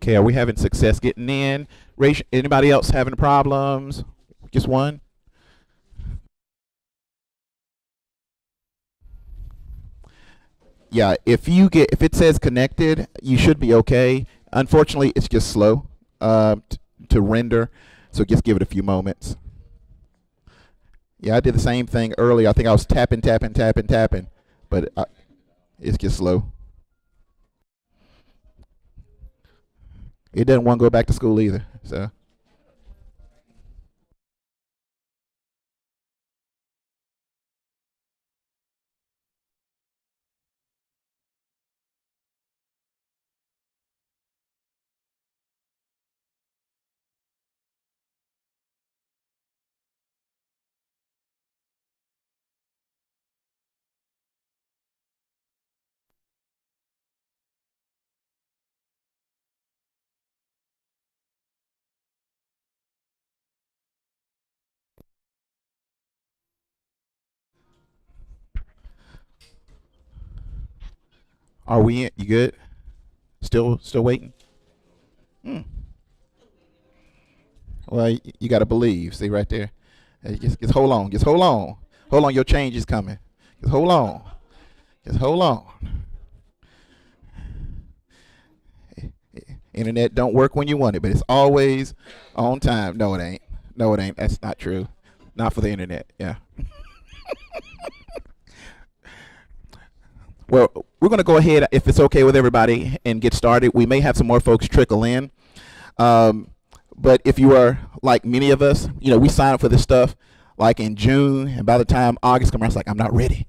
Okay, are we having success getting in? Anybody else having problems? Just one? Yeah, if it says connected, you should be okay. Unfortunately, it's just slow to render, so just give it a few moments. Yeah, I did the same thing earlier. I think I was tapping, tapping, tapping, tapping, but it's just slow. It doesn't want to go back to school either. So, are we in? You good? Still waiting? Hmm. Well, you got to believe. See right there. Just hold on. Just hold on. Hold on. Your change is coming. Just hold on. Just hold on. Internet don't work when you want it, but it's always on time. No, it ain't. No, it ain't. That's not true. Not for the internet. Yeah. Well, we're going to go ahead, if it's okay with everybody, and get started. We may have some more folks trickle in. Um, but if you are like many of us, we sign up for this stuff like in June, and by the time August comes around, it's like, I'm not ready.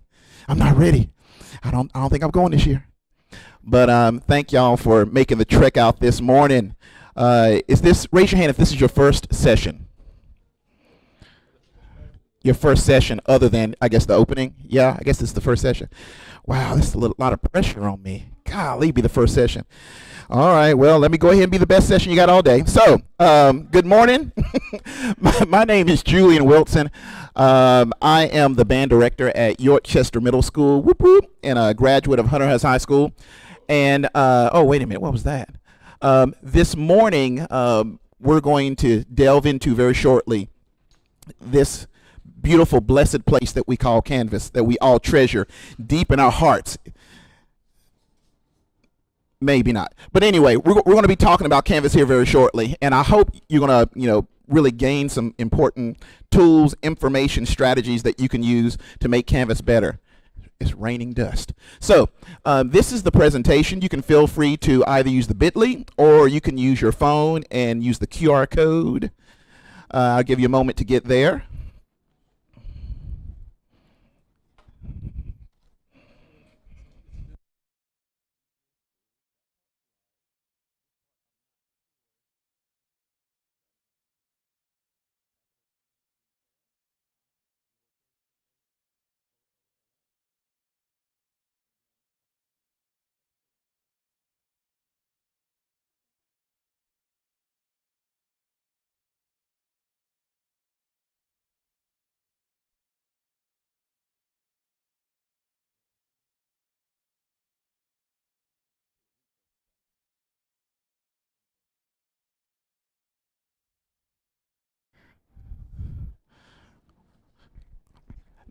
I'm not ready. I don't think I'm going this year. But thank y'all for making the trek out this morning. Raise your hand if this is your first session. Your first session other than, I guess, the opening? Yeah, I guess this is the first session. Wow, this is lot of pressure on me. Golly, be the first session. All right, well, let me go ahead and be the best session you got all day. So, good morning. my name is Julian Wilson. I am the band director at Yorkchester Middle School, whoop, whoop, and a graduate of Hunter House High School. And, oh, wait a minute, what was that? This morning, we're going to delve into very shortly this beautiful, blessed place that we call Canvas, that we all treasure deep in our hearts. Maybe not. But anyway, we're going to be talking about Canvas here very shortly, and I hope you're going to, really gain some important tools, information, strategies that you can use to make Canvas better. It's raining dust. So this is the presentation. You can feel free to either use the bit.ly or you can use your phone and use the QR code. I'll give you a moment to get there.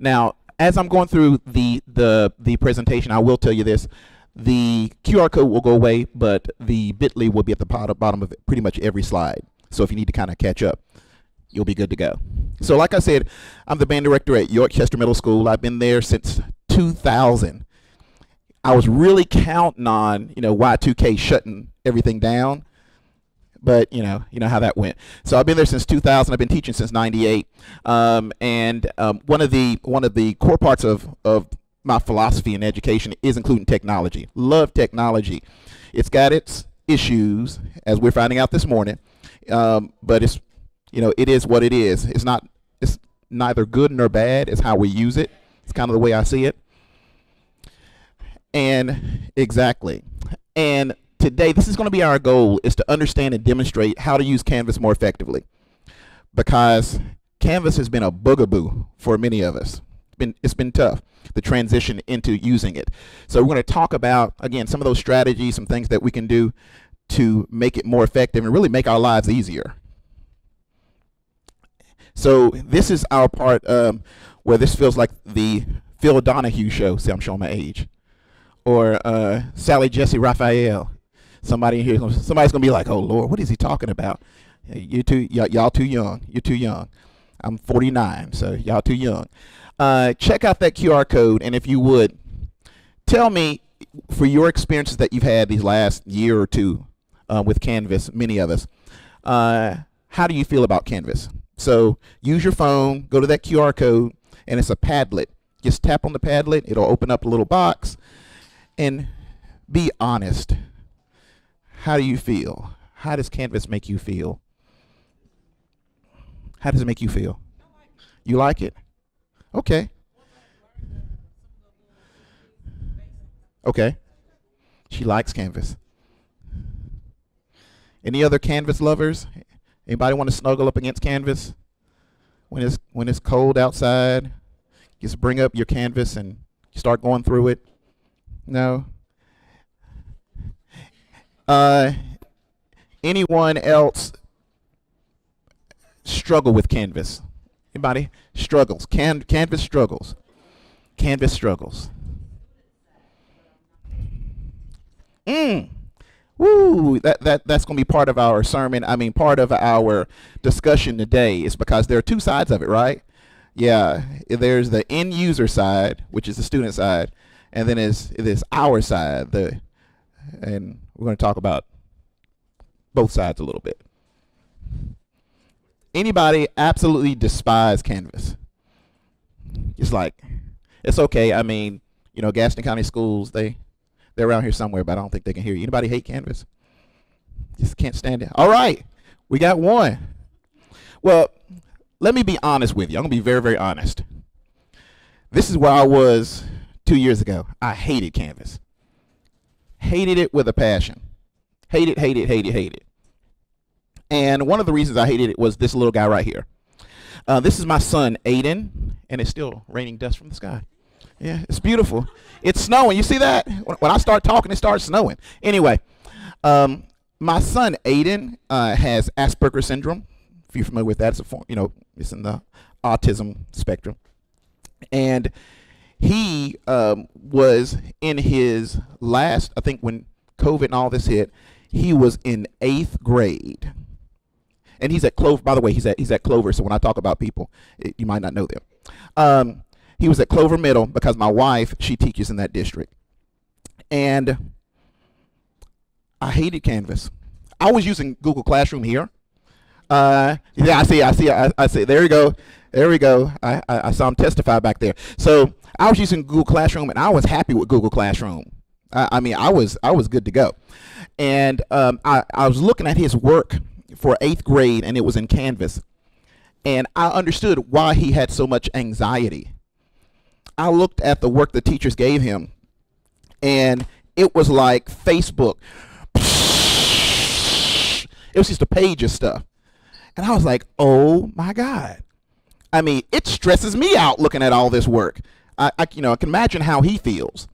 Now, as I'm going through the presentation, I will tell you this. The QR code will go away, but the bit.ly will be at the bottom of pretty much every slide. So if you need to kind of catch up, you'll be good to go. So like I said, I'm the band director at Yorkchester Middle School. I've been there since 2000. I was really counting on, Y2K shutting everything down, but you know how that went. So I've been there since 2000. I've been teaching since '98, and one of the core parts of my philosophy in education is including technology. Love technology. It's got its issues, as we're finding out this morning, but it is what it is. It's neither good nor bad. It's how we use it. It's kind of the way I see it. And exactly. And today, this is going to be our goal, is to understand and demonstrate how to use Canvas more effectively, because Canvas has been a boogaboo for many of us. It's been tough, the transition into using it. So we're going to talk about, again, some of those strategies, some things that we can do to make it more effective and really make our lives easier. So this is our part where this feels like the Phil Donahue show. See, I'm showing my age. Or Sally Jesse Raphael. Somebody here, somebody's gonna be like, "Oh Lord, what is he talking about?" Y'all too young. You're too young. I'm 49, so y'all too young. Check out that QR code, and if you would, tell me for your experiences that you've had these last year or two with Canvas. Many of us. How do you feel about Canvas? So use your phone, go to that QR code, and it's a Padlet. Just tap on the Padlet. It'll open up a little box, and be honest. How do you feel? How does Canvas make you feel? How does it make you feel? You like it? Okay. Okay. She likes Canvas. Any other Canvas lovers? Anybody want to snuggle up against Canvas when it's cold outside? Just bring up your Canvas and start going through it. No. Anyone else struggle with Canvas? Anybody struggles? Canvas struggles. Canvas struggles. Woo! That's going to be part of our sermon. I mean, part of our discussion today is because there are two sides of it, right? Yeah, there's the end user side, which is the student side, and then there's our side. And we're going to talk about both sides a little bit. Anybody absolutely despise Canvas? It's like, it's okay. I mean, Gaston County Schools, they're around here somewhere, but I don't think they can hear you. Anybody hate Canvas? Just can't stand it. All right, we got one. Well, let me be honest with you. I'm going to be very, very honest. This is where I was 2 years ago. I hated Canvas. Hated it with a passion. Hate it. And one of the reasons I hated it was this little guy right here. This is my son, Aiden, and it's still raining dust from the sky. Yeah, it's beautiful. It's snowing. You see that? When I start talking, it starts snowing. Anyway, my son, Aiden, has Asperger's syndrome. If you're familiar with that, it's a form, it's in the autism spectrum. And he was in his last, I think when COVID and all this hit, he was in 8th grade. And he's at Clover, by the way, he's at Clover, so when I talk about people, you might not know them. He was at Clover Middle because my wife, she teaches in that district. And I hated Canvas. I was using Google Classroom here. Yeah, I see. There we go. I saw him testify back there. So I was using Google Classroom, and I was happy with Google Classroom. I mean, I was good to go. And I was looking at his work for 8th grade, and it was in Canvas. And I understood why he had so much anxiety. I looked at the work the teachers gave him, and it was like Facebook. It was just a page of stuff. And I was like, oh my God. I mean, it stresses me out looking at all this work. I can imagine how he feels.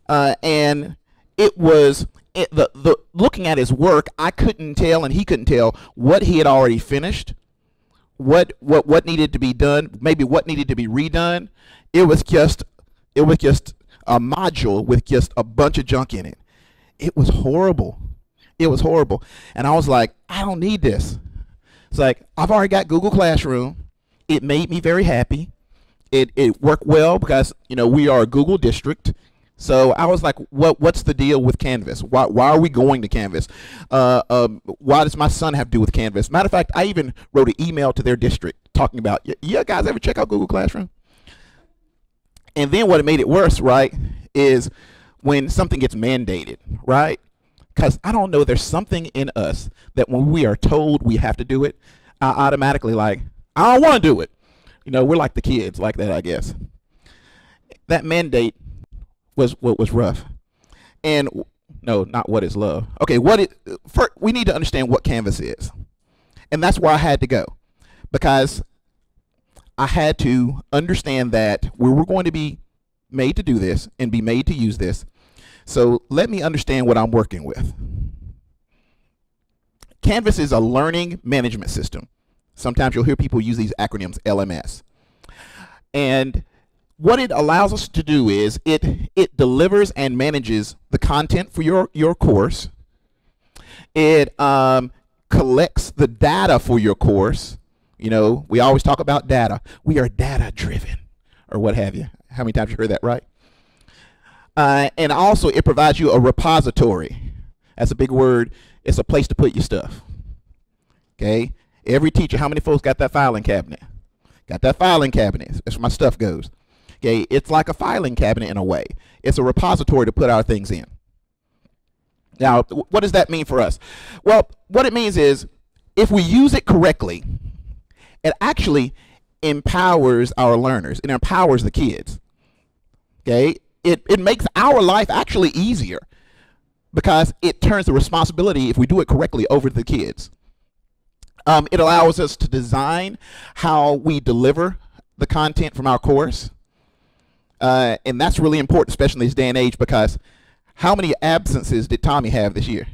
And it was the looking at his work, I couldn't tell, and he couldn't tell what he had already finished, what needed to be done, maybe what needed to be redone. It was just a module with just a bunch of junk in it. It was horrible. And I was like, I don't need this. It's like, I've already got Google Classroom. It made me very happy. It worked well because, we are a Google district. So I was like, what's the deal with Canvas? Why are we going to Canvas? Why does my son have to do with Canvas? Matter of fact, I even wrote an email to their district talking about, yeah, guys, ever check out Google Classroom? And then what made it worse, right, is when something gets mandated, right? Because I don't know, there's something in us that when we are told we have to do it, I automatically like, I don't want to do it. We're like the kids like that, I guess. That mandate was what was rough. And no, not what is love. Okay, first, we need to understand what Canvas is. And that's why I had to go. Because I had to understand that we were going to be made to do this and be made to use this. So let me understand what I'm working with. Canvas is a learning management system. Sometimes you'll hear people use these acronyms, LMS. And what it allows us to do is it delivers and manages the content for your course. It collects the data for your course. You know, we always talk about data. We are data driven, or what have you. How many times you heard that, right? And also it provides you a repository. That's a big word. It's a place to put your stuff. Okay? Every teacher, how many folks got that filing cabinet? Got that filing cabinet. That's where my stuff goes. Okay? It's like a filing cabinet in a way. It's a repository to put our things in. Now, what does that mean for us? Well, what it means is if we use it correctly, it actually empowers our learners. It empowers the kids. Okay? It makes our life actually easier because it turns the responsibility, if we do it correctly, over to the kids. It allows us to design how we deliver the content from our course. And that's really important, especially in this day and age, because how many absences did Tommy have this year?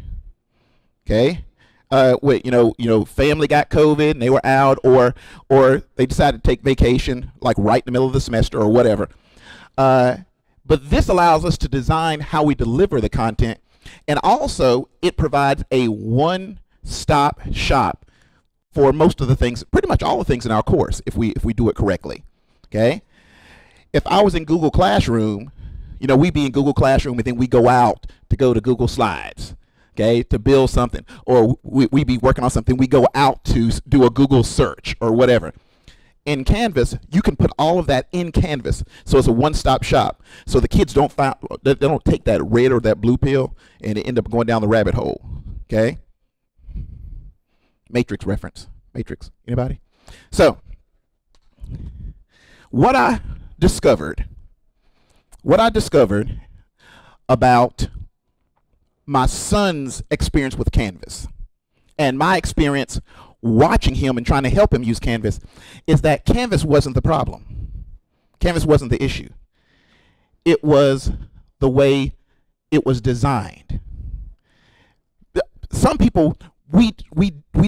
Okay? Family got COVID and they were out, or they decided to take vacation, like right in the middle of the semester or whatever. But this allows us to design how we deliver the content, and also it provides a one-stop shop for most of the things, pretty much all the things in our course, if we do it correctly. Okay? If I was in Google Classroom, we'd be in Google Classroom and then we go out to go to Google Slides. Okay, to build something, or we be working on something, we go out to do a Google search or whatever. In Canvas, you can put all of that in Canvas, so it's a one-stop shop. So the kids don't take that red or that blue pill and they end up going down the rabbit hole. Okay, Matrix reference. Matrix. Anybody? So what I discovered about my son's experience with Canvas and my experience watching him and trying to help him use Canvas is that Canvas wasn't the problem. Canvas wasn't the issue. It was the way it was designed. Some people, we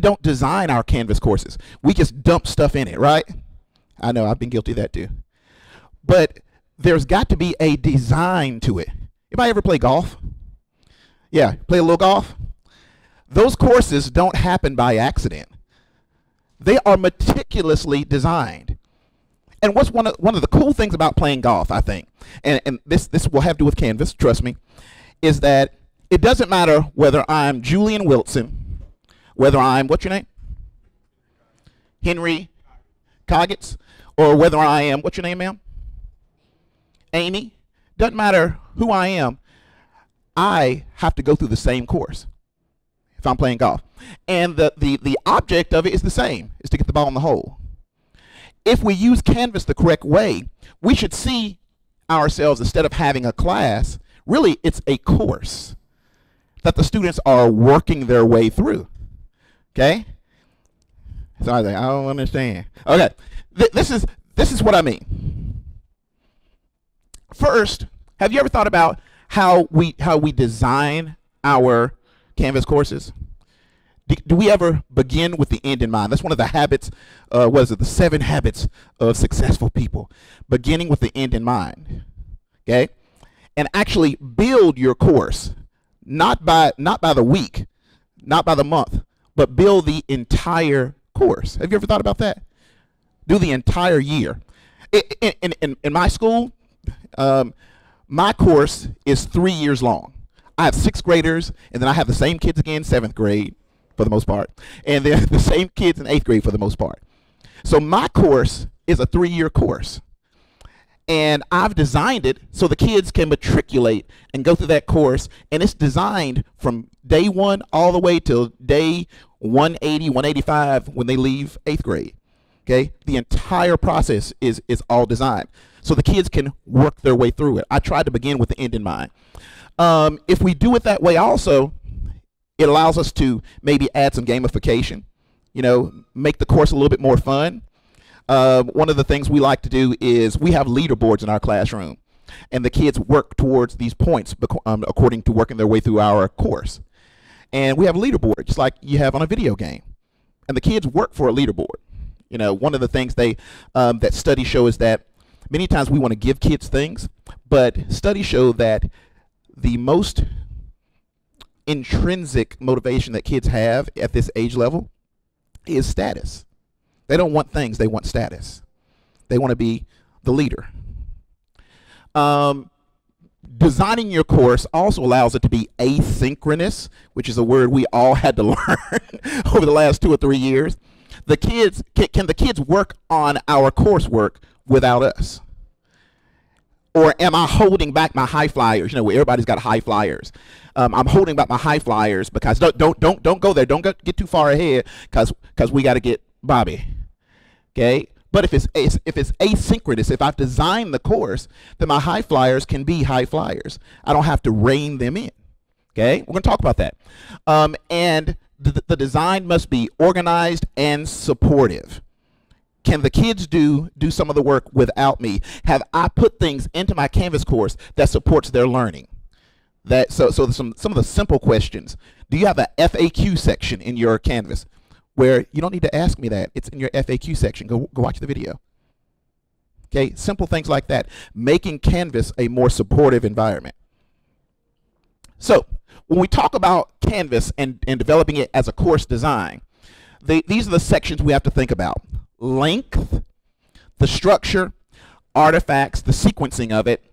don't design our Canvas courses. We just dump stuff in it, right? I know, I've been guilty of that too. But there's got to be a design to it. Anybody ever play golf? Yeah, play a little golf. Those courses don't happen by accident. They are meticulously designed. And what's one of the cool things about playing golf, I think, and this will have to do with Canvas, trust me, is that it doesn't matter whether I'm Julian Wilson, whether I'm, what's your name? Henry Coggins, or whether I am, what's your name, ma'am? Amy. Doesn't matter who I am. I have to go through the same course if I'm playing golf. And the object of it is the same, is to get the ball in the hole. If we use Canvas the correct way, we should see ourselves, instead of having a class, really it's a course that the students are working their way through. Okay? So I was like, I don't understand. Okay, this is what I mean. First, have you ever thought about how we design our Canvas courses? Do we ever begin with the end in mind? That's one of the habits, the 7 habits of successful people. Beginning with the end in mind, okay? And actually build your course, not by the week, not by the month, but build the entire course. Have you ever thought about that? Do the entire year. In my school, my course is 3 years long. I have 6th graders, and then I have the same kids again, 7th grade for the most part, and then the same kids in 8th grade for the most part. So my course is a 3-year course, and I've designed it so the kids can matriculate and go through that course, and it's designed from day 1 all the way till day 180, 185 when they leave 8th grade. Okay, the entire process is all designed so the kids can work their way through it. I tried to begin with the end in mind. If we do it that way also, it allows us to maybe add some gamification, make the course a little bit more fun. One of the things we like to do is we have leaderboards in our classroom, and the kids work towards these points according to working their way through our course. And we have a leaderboard, just like you have on a video game. And the kids work for a leaderboard. You know, one of the things that studies show is that many times we want to give kids things, but studies show that the most intrinsic motivation that kids have at this age level is status. They don't want things, they want status. They want to be the leader. Designing your course also allows it to be asynchronous, which is a word we all had to learn over the last 2 or 3 years. The kids, can the kids work on our coursework without us? Or am I holding back my high flyers? You know, where everybody's got high flyers. I'm holding back my high flyers because don't go there. Don't get too far ahead because we got to get Bobby. Okay. But if it's asynchronous, if I've designed the course, then my high flyers can be high flyers. I don't have to rein them in. Okay. We're going to talk about that. And the design must be organized and supportive. Can the kids do some of the work without me? Have I put things into my Canvas course that supports their learning? So some of the simple questions. Do you have a FAQ section in your Canvas? Where you don't need to ask me that. It's in your FAQ section. Go watch the video. Okay, simple things like that. Making Canvas a more supportive environment. So when we talk about Canvas and developing it as a course design, these are the sections we have to think about. Length, the structure, artifacts, the sequencing of it,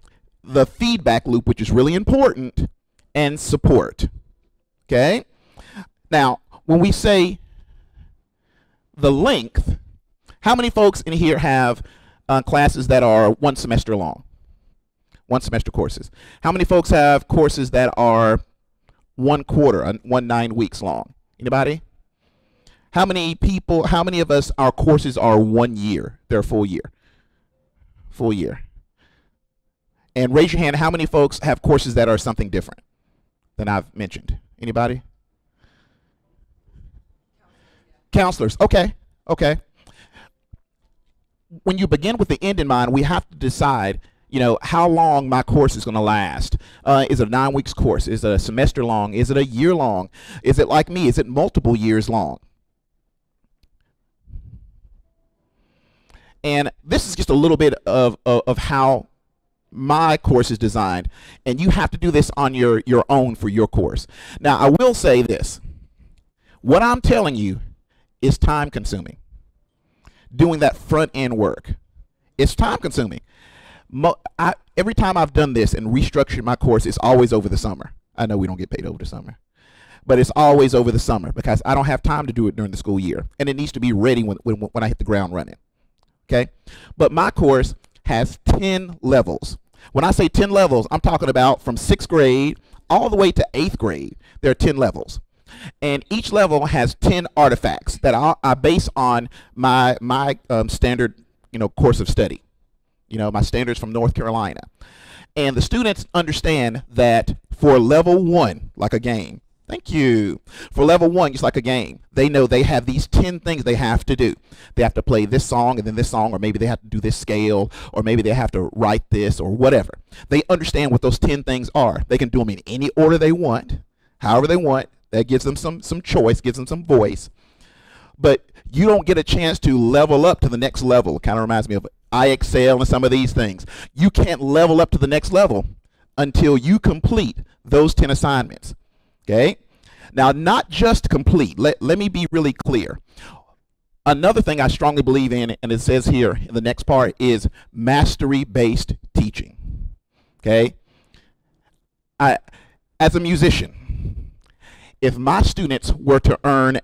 the feedback loop, which is really important, and support. Okay? Now, when we say the length, how many folks in here have classes that are 1 semester long? 1 semester courses. How many folks have courses that are 1 quarter, 9 weeks long? Anybody? How many of us, our courses are 1 year? They're a full year. Full year. And raise your hand, how many folks have courses that are something different than I've mentioned? Anybody? Counselors. Okay. When you begin with the end in mind, we have to decide, you know, how long my course is going to last. Is it a 9 weeks course? Is it a semester long? Is it a year long? Is it like me? Is it multiple years long? And this is just a little bit of how my course is designed. And you have to do this on your own for your course. Now, I will say this. What I'm telling you is time consuming. Doing that front end work. It's time consuming. Every time I've done this and restructured my course, it's always over the summer. I know we don't get paid over the summer. But it's always over the summer because I don't have time to do it during the school year. And it needs to be ready when I hit the ground running. Okay? But my course has 10 levels. When I say 10 levels, I'm talking about from 6th grade all the way to 8th grade. There are 10 levels. And each level has 10 artifacts that I base on my standard, course of study. My standards from North Carolina. And the students understand that for level 1, like a game. Thank you. For level 1, just like a game, they know they have these 10 things they have to do. They have to play this song and then this song, or maybe they have to do this scale, or maybe they have to write this, or whatever. They understand what those 10 things are. They can do them in any order they want, however they want. That gives them some choice, gives them some voice. But you don't get a chance to level up to the next level. It kind of reminds me of IXL and some of these things. You can't level up to the next level until you complete those 10 assignments. Okay? Now, not just complete. Let me be really clear. Another thing I strongly believe in, and it says here in the next part, is mastery-based teaching. Okay? As a musician, if my students were to earn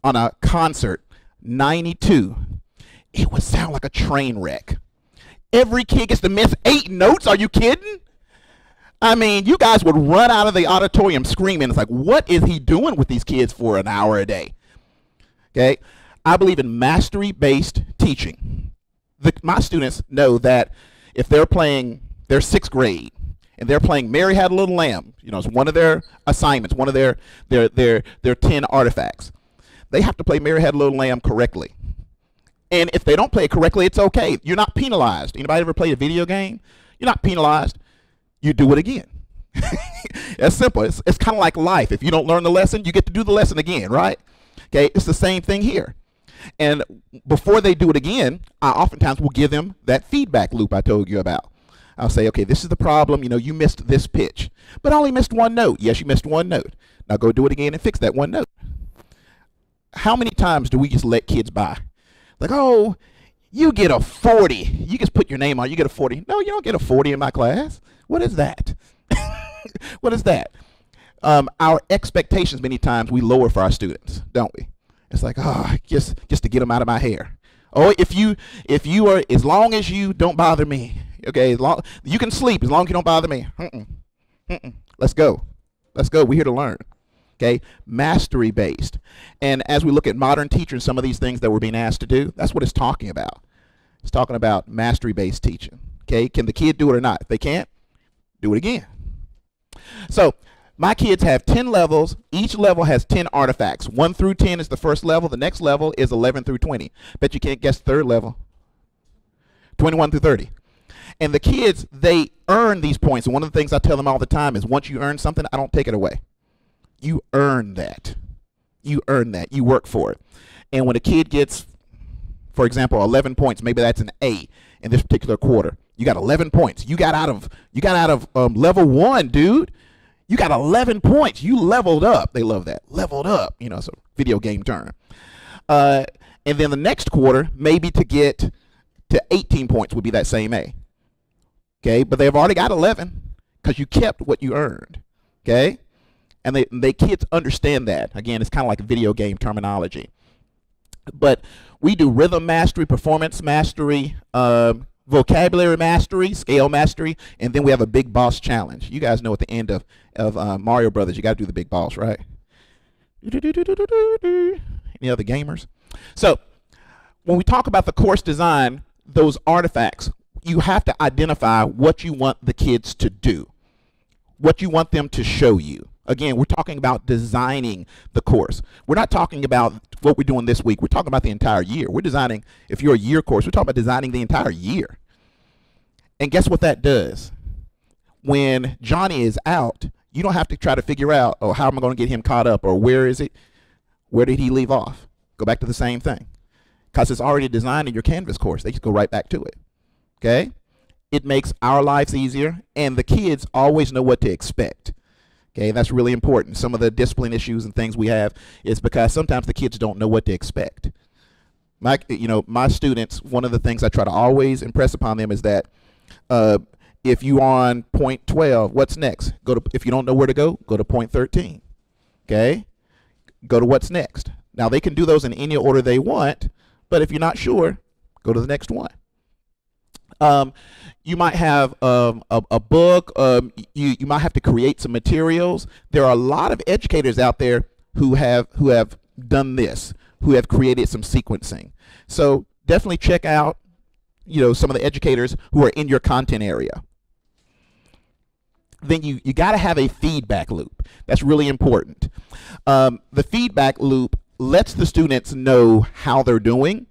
on a concert 92, it would sound like a train wreck. Every kid gets to miss 8 notes. Are you kidding? I mean, you guys would run out of the auditorium screaming. It's like, what is he doing with these kids for an hour a day? Okay? I believe in mastery-based teaching. My students know that if they're playing their 6th grade and they're playing Mary Had a Little Lamb, it's one of their assignments, one of their 10 artifacts. They have to play Mary Had a Little Lamb correctly. And if they don't play it correctly, it's okay. You're not penalized. Anybody ever played a video game? You're not penalized. You do it again. It's simple. It's kind of like life. If you don't learn the lesson, you get to do the lesson again, right? Okay, it's the same thing here. And before they do it again, I oftentimes will give them that feedback loop I told you about. I'll say, okay, this is the problem. You know, you missed this pitch, but I only missed one note. Yes, you missed one note. Now go do it again and fix that one note. How many times do we just let kids by? Like, oh, you get a 40. You just put your name on, you get a 40. No, you don't get a 40 in my class. What is that? What is that? Our expectations many times we lower for our students, don't we? It's like, oh, just to get them out of my hair. Oh, if you are, as long as you don't bother me, okay, you can sleep as long as you don't bother me. Let's go. We're here to learn. Okay, mastery based. And as we look at modern teachers, some of these things that we're being asked to do, that's what it's talking about. It's talking about mastery based teaching. Okay, can the kid do it or not? If they can't, do it again. So my kids have 10 levels. Each level has 10 artifacts. 1 through 10 is the first level. The next level is 11 through 20. Bet you can't guess the third level. 21 through 30. And the kids, they earn these points. And one of the things I tell them all the time is once you earn something, I don't take it away. You earn that. You earn that. You work for it. And when a kid gets, for example, 11 points, maybe that's an A in this particular quarter. You got 11 points. You got out of level 1, dude. You got 11 points. You leveled up. They love that. Leveled up. You know, it's a video game term. And then the next quarter, maybe to get to 18 points would be that same A. Okay, but they've already got 11 because you kept what you earned. Okay. And they kids understand that. Again, it's kind of like video game terminology. But we do rhythm mastery, performance mastery, vocabulary mastery, scale mastery, and then we have a big boss challenge. You guys know at the end of Mario Brothers, you got to do the big boss, right? Any other gamers? So when we talk about the course design, those artifacts, you have to identify what you want the kids to do, what you want them to show you. Again, we're talking about designing the course. We're not talking about what we're doing this week. We're talking about the entire year. We're designing, if you're a year course, we're talking about designing the entire year. And guess what that does? When Johnny is out, you don't have to try to figure out, oh, how am I going to get him caught up, or where is it? Where did he leave off? Go back to the same thing. Because it's already designed in your Canvas course. They just go right back to it. Okay? It makes our lives easier, and the kids always know what to expect. Okay, that's really important. Some of the discipline issues and things we have is because sometimes the kids don't know what to expect. My students, one of the things I try to always impress upon them is that if you're on point 12, what's next? If you don't know where to go to point 13. Okay, go to what's next. Now they can do those in any order they want, but if you're not sure, go to the next one. You might have a book. You might have to create some materials. There are a lot of educators out there who have done this, who have created some sequencing. So definitely check out, some of the educators who are in your content area. Then you got to have a feedback loop. That's really important. The feedback loop lets the students know how they're doing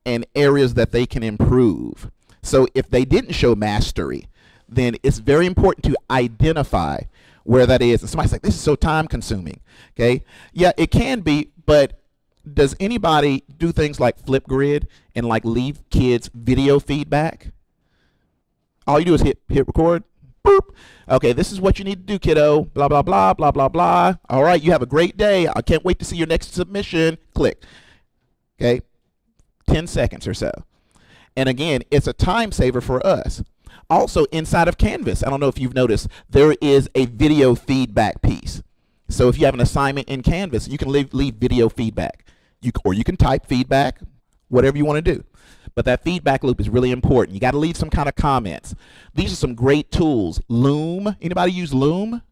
and areas that they can improve. So if they didn't show mastery, then it's very important to identify where that is. And somebody's like, this is so time consuming. Okay. Yeah, it can be, but does anybody do things like Flipgrid and like leave kids video feedback? All you do is hit record. Boop. Okay, this is what you need to do, kiddo. Blah, blah, blah, blah, blah, blah. All right, you have a great day. I can't wait to see your next submission. Click. Okay, 10 seconds or so. And again, it's a time saver for us. Also, inside of Canvas, I don't know if you've noticed, there is a video feedback piece. So if you have an assignment in Canvas, you can leave video feedback. Or you can type feedback, whatever you want to do. But that feedback loop is really important. You got to leave some kind of comments. These are some great tools. Loom. Anybody use Loom?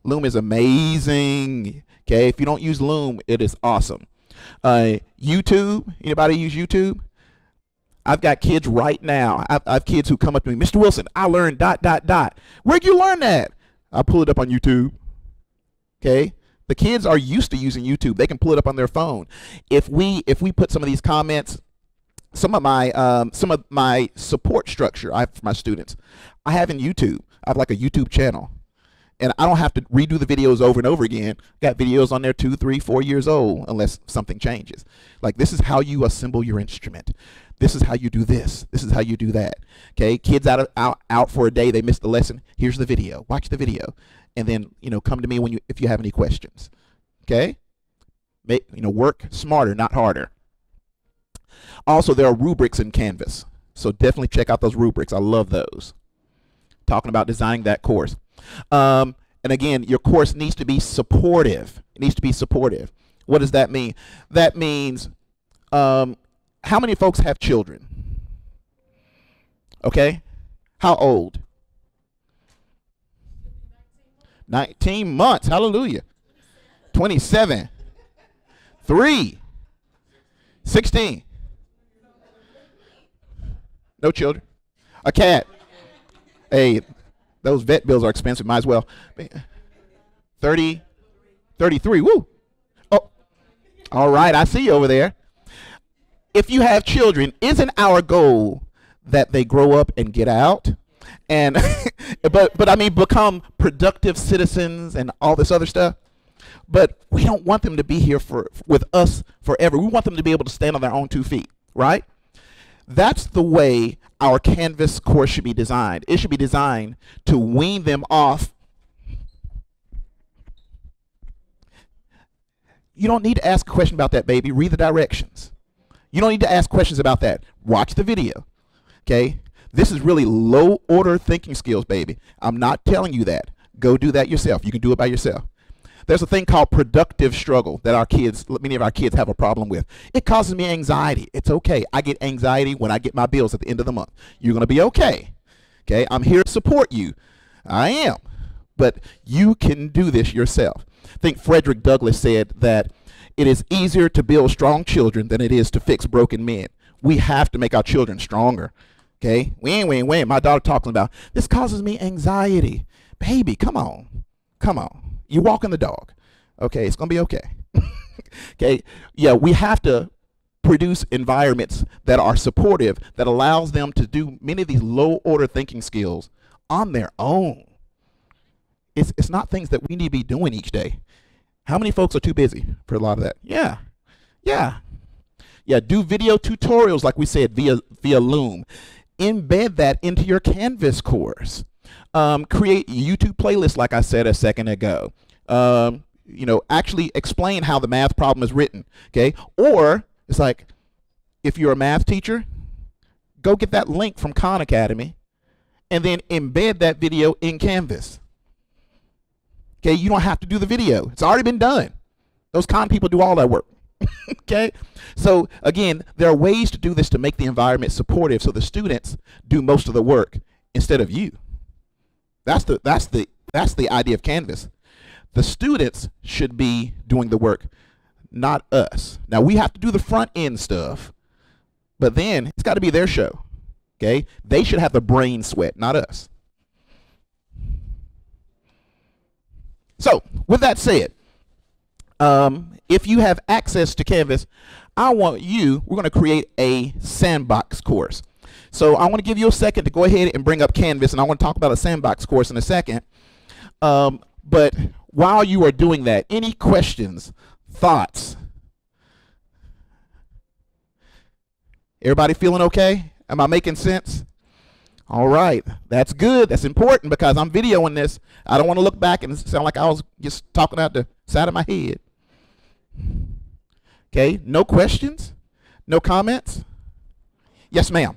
Loom is amazing. Okay, if you don't use Loom, it is awesome. YouTube. Anybody use YouTube? I've got kids right now. I have kids who come up to me, Mr. Wilson, I learned ... Where'd you learn that? I pull it up on YouTube. Okay? The kids are used to using YouTube. They can pull it up on their phone. If we put some of these comments, some of my support structure I have for my students, I have in YouTube. I have like a YouTube channel. And I don't have to redo the videos over and over again. Got videos on there 2, 3, 4 years old, unless something changes. Like, this is how you assemble your instrument. This is how you do this. This is how you do that. Okay, kids out for a day, they missed the lesson. Here's the video. Watch the video, and then come to me if you have any questions. Okay, work smarter, not harder. Also, there are rubrics in Canvas, so definitely check out those rubrics. I love those. Talking about designing that course. And again, your course needs to be supportive. It needs to be supportive. What does that mean? That means, how many folks have children? Okay. How old? 19 months. Hallelujah. 27. 3. 16. No children. A cat. Hey, those vet bills are expensive. Might as well. 30, 33. Woo. Oh, all right. I see you over there. If you have children, isn't our goal that they grow up and get out, and but I mean become productive citizens and all this other stuff? But we don't want them to be here with us forever. We want them to be able to stand on their own 2 feet, right? That's the way our Canvas course should be designed. It should be designed to wean them off. You don't need to ask a question about that, baby. Read the directions. You don't need to ask questions about that. Watch the video. Okay? This is really low order thinking skills, baby. I'm not telling you that. Go do that yourself. You can do it by yourself. There's a thing called productive struggle that many of our kids have a problem with. It causes me anxiety. It's okay. I get anxiety when I get my bills at the end of the month. You're going to be okay. Okay? I'm here to support you. I am. But you can do this yourself. I think Frederick Douglass said that it is easier to build strong children than it is to fix broken men. We have to make our children stronger. Okay? When my daughter talking about, this causes me anxiety. Baby, come on. Come on. You walking the dog. Okay, it's going to be okay. Okay? Yeah, we have to produce environments that are supportive, that allows them to do many of these low order thinking skills on their own. It's not things that we need to be doing each day. How many folks are too busy for a lot of that? Yeah. Do video tutorials like we said via Loom. Embed that into your Canvas course. Create YouTube playlists like I said a second ago. Actually explain how the math problem is written. Okay? Or it's like, if you're a math teacher, go get that link from Khan Academy and then embed that video in Canvas. Okay, you don't have to do the video. It's already been done. Those Khan people do all that work. Okay? So again, there are ways to do this to make the environment supportive so the students do most of the work instead of you. That's the idea of Canvas. The students should be doing the work, not us. Now we have to do the front end stuff, but then it's got to be their show. Okay? They should have the brain sweat, not us. So, with that said, if you have access to Canvas, we're going to create a sandbox course. So I want to give you a second to go ahead and bring up Canvas, and I want to talk about a sandbox course in a second. But while you are doing that, any questions, thoughts? Everybody feeling okay? Am I making sense? All right, that's good. That's important because I'm videoing this. I don't want to look back and sound like I was just talking out the side of my head. Okay, no questions? No comments? Yes, ma'am.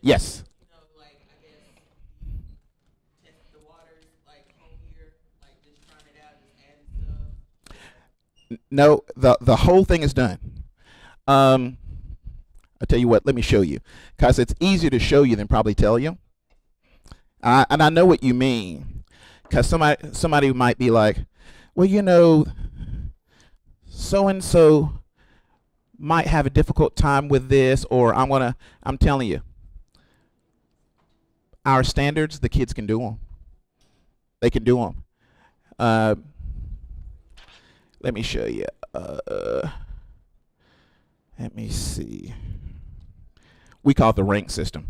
Yes. No, the whole thing is done. I'll tell you what, let me show you. Because it's easier to show you than probably tell you. And I know what you mean. Because somebody might be like, well, so-and-so might have a difficult time with this, or I'm telling you, our standards, the kids can do them. They can do them. Let me show you. Let me see. We call it the rank system.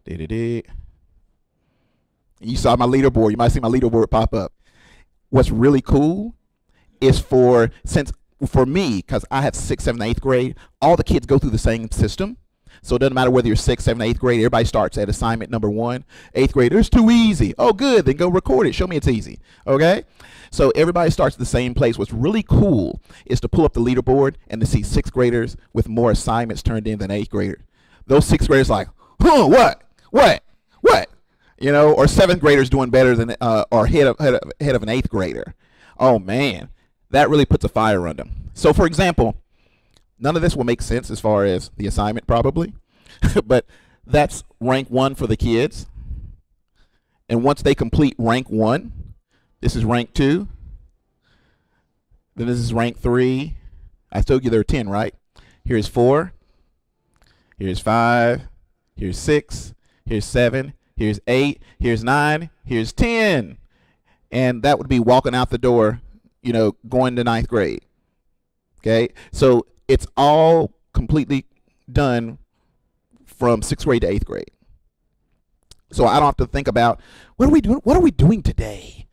You saw my leaderboard. You might see my leaderboard pop up. What's really cool is for me, because I have 6th, 7th, 8th grade, all the kids go through the same system. So it doesn't matter whether you're 6th, 7th, 8th grade. Everybody starts at assignment number 1. 8th grade, it's too easy. Oh, good. Then go record it. Show me it's easy. Okay? So everybody starts at the same place. What's really cool is to pull up the leaderboard and to see 6th graders with more assignments turned in than 8th graders. Those 6th graders like, huh, what? You know, or 7th graders doing better than or ahead of an 8th grader. Oh man, that really puts a fire under them. So for example, none of this will make sense as far as the assignment probably, but that's rank 1 for the kids. And once they complete rank 1, this is rank 2. Then this is rank 3. I told you there are 10, right? Here's 4. Here's 5. Here's 6. Here's 7. Here's 8. Here's 9. Here's 10. And that would be walking out the door, you know, going to 9th grade. Okay? So it's all completely done from 6th grade to 8th grade. So I don't have to think about what are we doing? What are we doing today?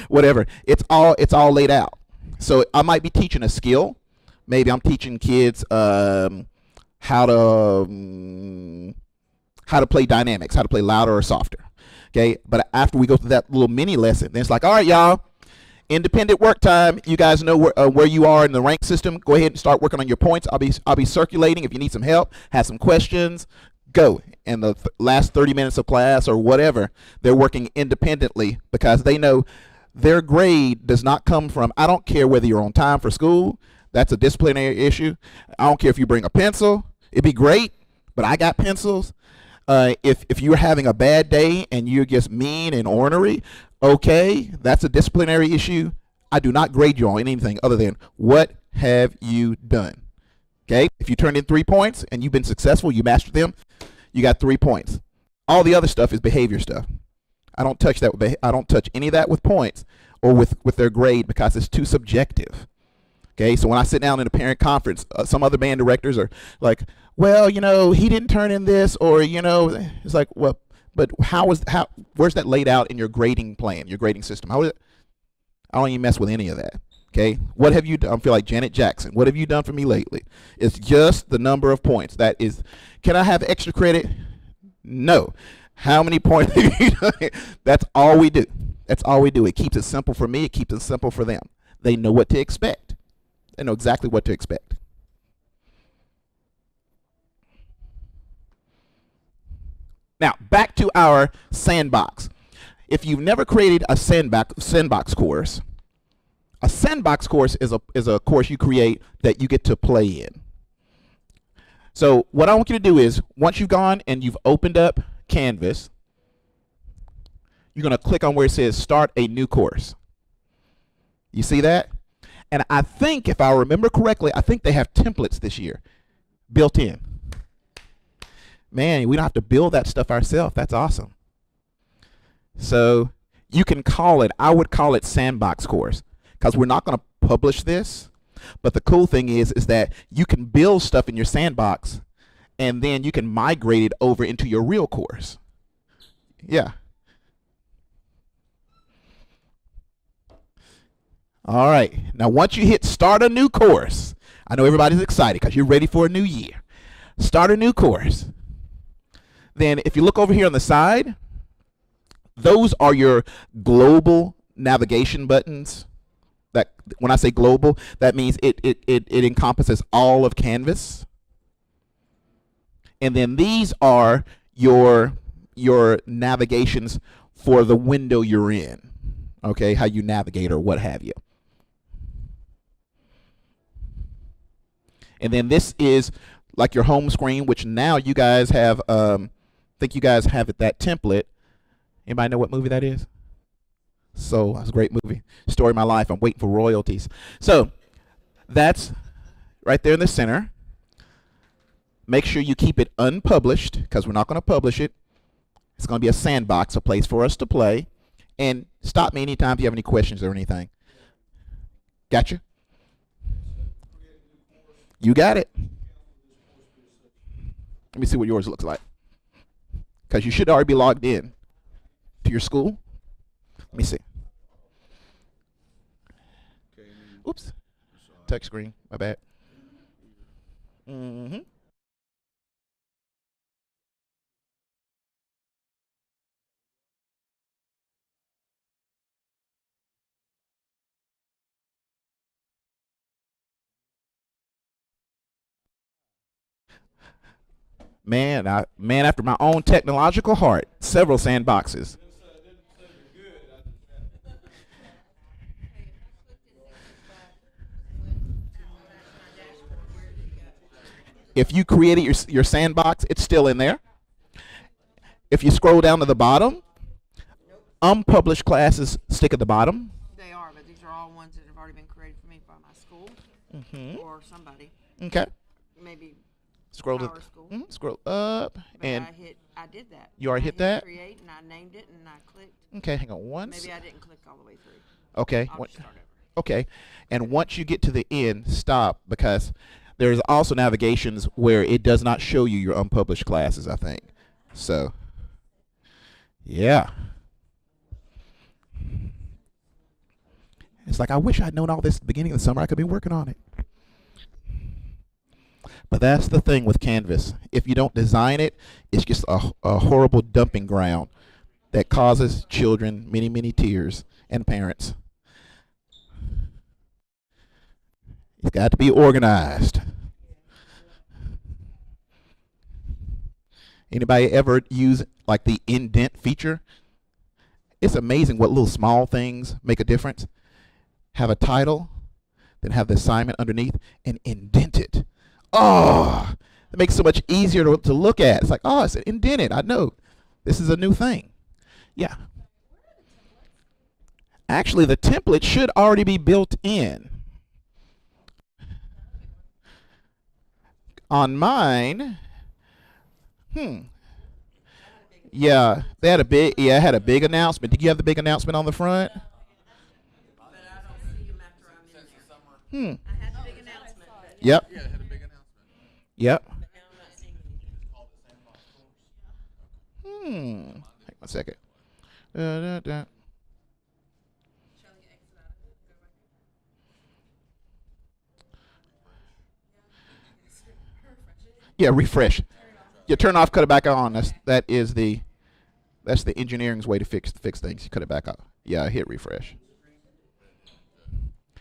Whatever. It's all laid out. So I might be teaching a skill. Maybe I'm teaching kids how to play dynamics, how to play louder or softer. Okay, but after we go through that little mini lesson, then it's like, all right, y'all, independent work time. You guys know where you are in the rank system. Go ahead and start working on your points. I'll be circulating. If you need some help, have some questions, go. And the last 30 minutes of class or whatever, they're working independently because they know their grade does not come from, I don't care whether you're on time for school. That's a disciplinary issue. I don't care if you bring a pencil. It'd be great, but I got pencils. If you're having a bad day and you're just mean and ornery, okay, that's a disciplinary issue. I do not grade you on anything other than what have you done. Okay, if you turned in 3 points and you've been successful, you mastered them, you got 3 points. All the other stuff is behavior stuff. I don't touch that. I don't touch any of that with points or with their grade because it's too subjective. Okay, so when I sit down in a parent conference, some other band directors are like, well, you know, he didn't turn in this, or, you know, it's like, well, but where's that laid out in your grading plan, your grading system? How is it? I don't even mess with any of that. Okay, what have you done? I feel like Janet Jackson. What have you done for me lately? It's just the number of points. That is, can I have extra credit? No. How many points have you done? That's all we do. That's all we do. It keeps it simple for me. It keeps it simple for them. They know what to expect. They know exactly what to expect. Now, back to our sandbox. If you've never created a sandbox course, a sandbox course is a course you create that you get to play in. So what I want you to do is, once you've gone and you've opened up Canvas, you're going to click on where it says Start a New Course. You see that? And I think, if I remember correctly, I think they have templates this year built in. Man, we don't have to build that stuff ourselves. That's awesome. So you can call it, I would call it Sandbox Course, because we're not going to publish this. But the cool thing is that you can build stuff in your sandbox, and then you can migrate it over into your real course. Yeah. All right. Now, once you hit Start a New Course, I know everybody's excited because you're ready for a new year. Start a new course. Then if you look over here on the side, those are your global navigation buttons. That when I say global, that means it encompasses all of Canvas. And then these are your navigations for the window you're in. Okay, how you navigate or what have you. And then this is like your home screen, which now you guys have, I think you guys have that template. Anybody know what movie that is? So, that's a great movie. Story of my life. I'm waiting for royalties. So, that's right there in the center. Make sure you keep it unpublished, because we're not going to publish it. It's going to be a sandbox, a place for us to play. And stop me anytime if you have any questions or anything. Gotcha? You got it. Let me see what yours looks like. Because you should already be logged in to your school. Let me see. Oops. Touch screen. My bad. Mm-hmm. Man after my own technological heart. Several sandboxes. If you created your sandbox, it's still in there. If you scroll down to the bottom, unpublished classes stick at the bottom. They are, but these are all ones that have already been created for me by my school or somebody. Okay. Maybe Scroll to our school. scroll up, But and I did that. you already hit that? Create, and I named it, and I clicked. Okay, hang on once. Maybe I didn't click all the way through. Okay. I'll just start over. Okay. And once you get to the end, stop, because there's also navigations where it does not show you your unpublished classes, I think. So, yeah. It's like, I wish I'd known all this at the beginning of the summer. I could be working on it. But that's the thing with Canvas. If you don't design it, it's just a horrible dumping ground that causes children many, many tears and parents. It's got to be organized. Anybody ever use like the indent feature? It's amazing what little small things make a difference. Have a title, then have the assignment underneath, and indent it. Oh, it makes it so much easier to look at. It's like, oh, it's indented. I know this is a new thing. Yeah. Actually, the template should already be built in. On mine, yeah, they had a big, it had a big announcement. Did you have the big announcement on the front? But I don't see them after I'm in there. I had the big announcement. Yep. Yeah, it had a big announcement. Yep. But now I'm not seeing anything. It's called the Sandbox Course. Hang on a second. Da. Shall we exit out of it? Go back in? Yeah, refresh. Yeah, turn off, cut it back on. That's the engineering's way to fix things. You cut it back off. Yeah, hit refresh.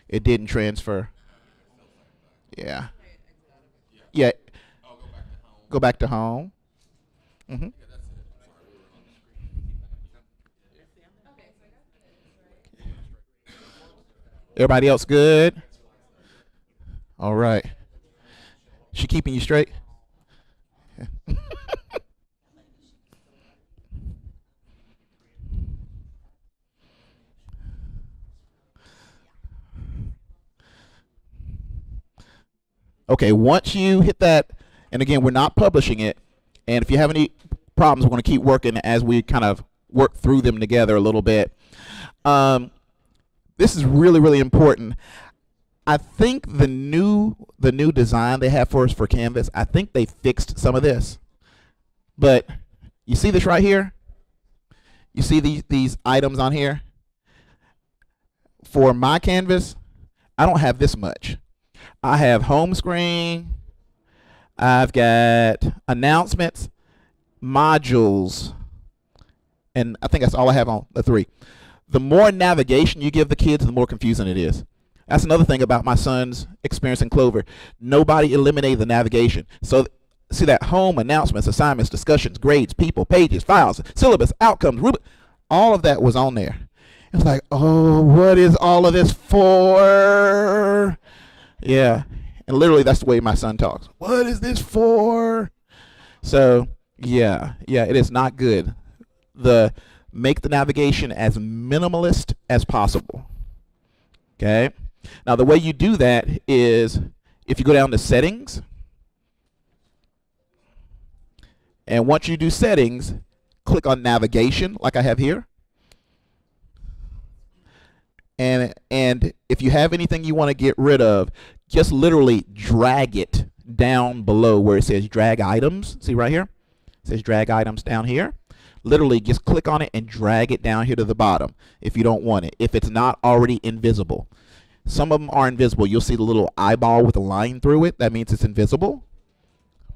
It didn't transfer. Yeah. Yeah. Oh, go back to home. Go back to home. Mm-hmm. Yeah, that's it. Sorry, we were on the screen. Everybody else good? All right. She keeping you straight? Okay, once you hit that, and again, we're not publishing it, and if you have any problems, we're going to keep working as we kind of work through them together a little bit. This is really, really important. I think the new design they have for us for Canvas, I think they fixed some of this. But you see this right here? You see these items on here? For my Canvas, I don't have this much. I have home screen, I've got announcements, modules, and I think that's all I have on the 3. The more navigation you give the kids, the more confusing it is. That's another thing about my son's experience in Clover. Nobody eliminated the navigation. So see that home, announcements, assignments, discussions, grades, people, pages, files, syllabus, outcomes, rubric, all of that was on there. It's like, oh, what is all of this for? Yeah, and literally that's the way my son talks. What is this for? So yeah, it is not good. Make the navigation as minimalist as possible. Okay. Now the way you do that is if you go down to settings, and once you do settings, click on navigation like I have here. And if you have anything you want to get rid of, just literally drag it down below where it says drag items. See right here? It says drag items down here. Literally just click on it and drag it down here to the bottom if you don't want it, if it's not already invisible. Some of them are invisible. You'll see the little eyeball with a line through it. That means it's invisible.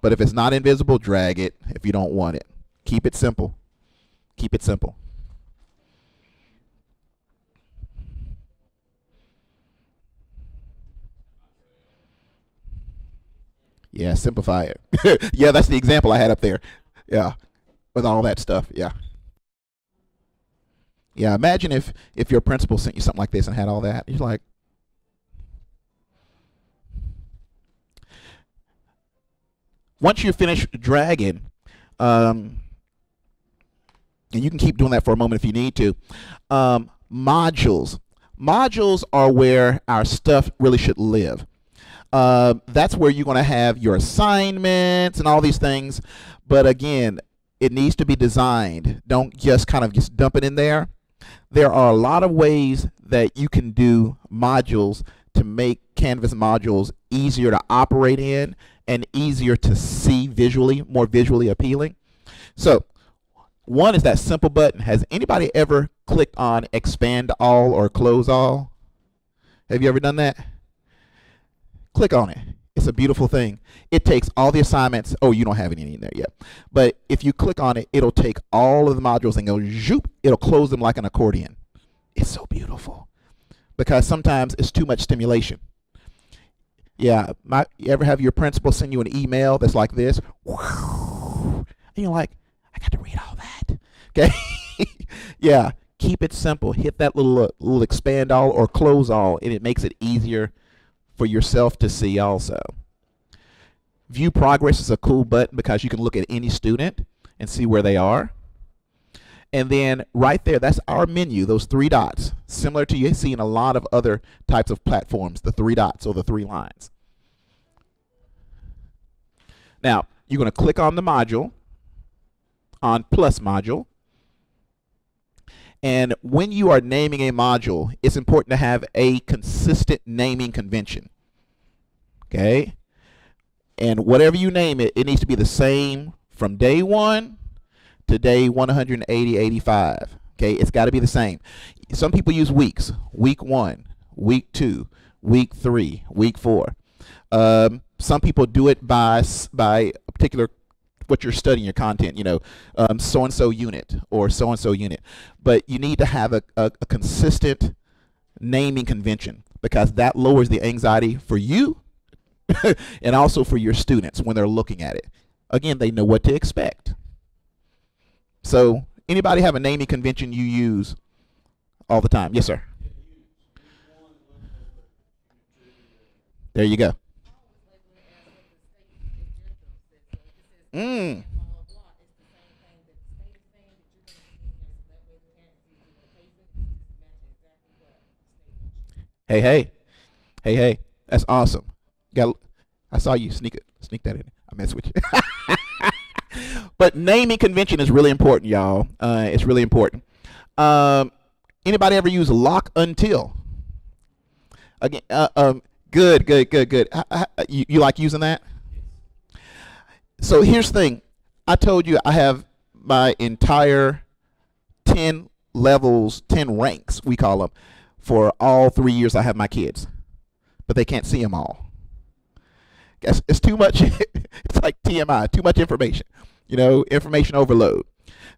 But if it's not invisible, drag it if you don't want it. Keep it simple. Keep it simple. Yeah, simplify it. Yeah, that's the example I had up there. Yeah, with all that stuff. Yeah. Yeah, imagine if your principal sent you something like this and had all that. You're like, once you finish dragging, and you can keep doing that for a moment if you need to, modules. Modules are where our stuff really should live. That's where you're going to have your assignments and all these things. But again, it needs to be designed. Don't just kind of just dump it in there. There are a lot of ways that you can do modules to make Canvas modules easier to operate in and easier to see visually, more visually appealing. So one is that simple button. Has anybody ever clicked on expand all or close all? Have you ever done that? Click on it. It's a beautiful thing. It takes all the assignments. Oh, you don't have any in there yet. But if you click on it, it'll take all of the modules and go zoop. It'll close them like an accordion. It's so beautiful because sometimes it's too much stimulation. Yeah, you ever have your principal send you an email that's like this? And you're like, I got to read all that. Okay? Yeah, keep it simple. Hit that little expand all or close all, and it makes it easier for yourself to see also. View progress is a cool button because you can look at any student and see where they are. And then right there, that's our menu, those three dots, similar to you see in a lot of other types of platforms, the three dots or the three lines. Now, you're going to click on the module, on plus module. And when you are naming a module, it's important to have a consistent naming convention. Okay? And whatever you name it, it needs to be the same from day 1 to day 180, 85. Okay? It's got to be the same. Some people use weeks. Week 1, week 2, week 3, week 4. Some people do it by a particular what you're studying, your content, so-and-so unit or so-and-so unit. But you need to have a consistent naming convention because that lowers the anxiety for you and also for your students when they're looking at it. Again, they know what to expect. So anybody have a naming convention you use all the time? Yes, sir. There you go. Mm. Hey, that's awesome. I saw you sneak that in. I mess with you. But naming convention is really important, y'all. It's really important. Anybody ever use lock until? Again, good. You like using that? So here's the thing. I told you I have my entire 10 levels, 10 ranks, we call them, for all 3 years I have my kids. But they can't see them all. It's too much. It's like TMI, too much information. Information overload.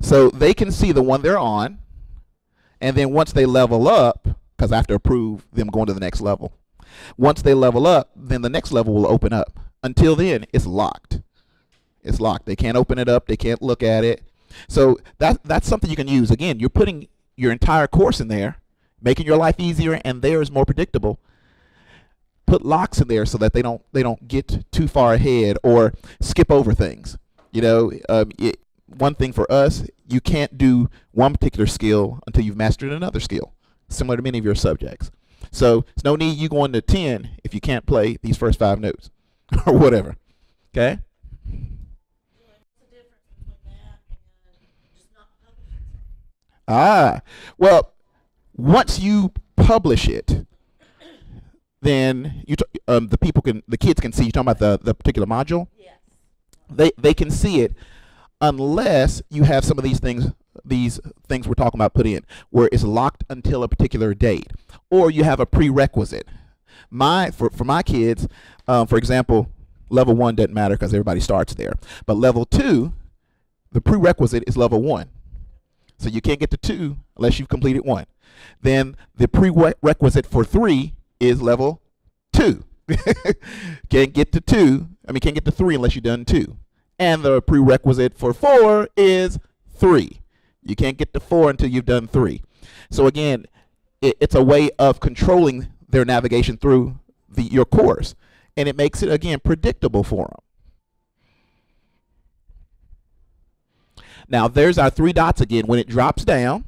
So they can see the one they're on, and then once they level up, because I have to approve them going to the next level. Once they level up, then the next level will open up. Until then, it's locked. It's locked. They can't open it up. They can't look at it. So that's something you can use. Again, you're putting your entire course in there, making your life easier and theirs more predictable. Put locks in there so that they don't get too far ahead or skip over things. One thing for us, you can't do one particular skill until you've mastered another skill, similar to many of your subjects. So there's no need you going to 10 if you can't play these first 5 notes or whatever. Okay? Well, once you publish it, then the kids can see. You're talking about the particular module. Yes. They can see it unless you have some of these things we're talking about put in, where it's locked until a particular date, or you have a prerequisite. For my kids, for example, level 1 doesn't matter because everybody starts there, but level 2, the prerequisite is level 1, so you can't get to 2 unless you've completed 1. Then the prerequisite for 3 is level 2. Can't get to 3 unless you've done 2. And the prerequisite for 4 is 3. You can't get to 4 until you've done 3. So again, it's a way of controlling their navigation through your course, and it makes it, again, predictable for them. Now there's our 3 dots again. When it drops down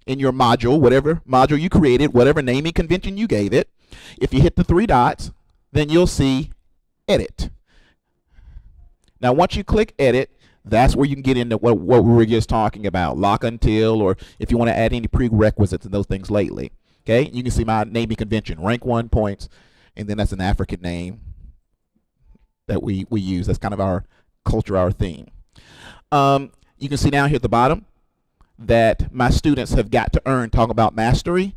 in your module, whatever module you created, whatever naming convention you gave it, if you hit the 3 dots, then you'll see edit. Now once you click edit, that's where you can get into what we were just talking about, lock until, or if you want to add any prerequisites and those things lately. Okay, you can see my naming convention, rank 1 points, and then that's an African name that we use. That's kind of our culture, our theme. You can see down here at the bottom that my students have got to earn, talking about mastery.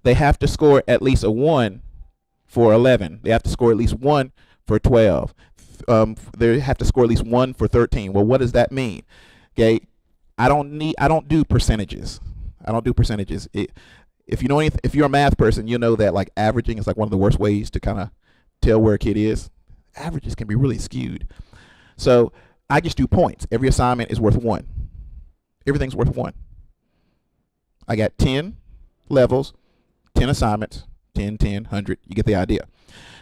They have to score at least a 1 for 11. They have to score at least 1 for 12. They have to score at least 1 for 13. Well, what does that mean? Okay, I don't do percentages. I don't do percentages. If you know anything, if you're a math person, you know that like averaging is like one of the worst ways to kind of tell where a kid is. Averages can be really skewed. So I just do points. Every assignment is worth 1. Everything's worth 1. I got 10 levels, 10 assignments, 10, 10, 100. You get the idea.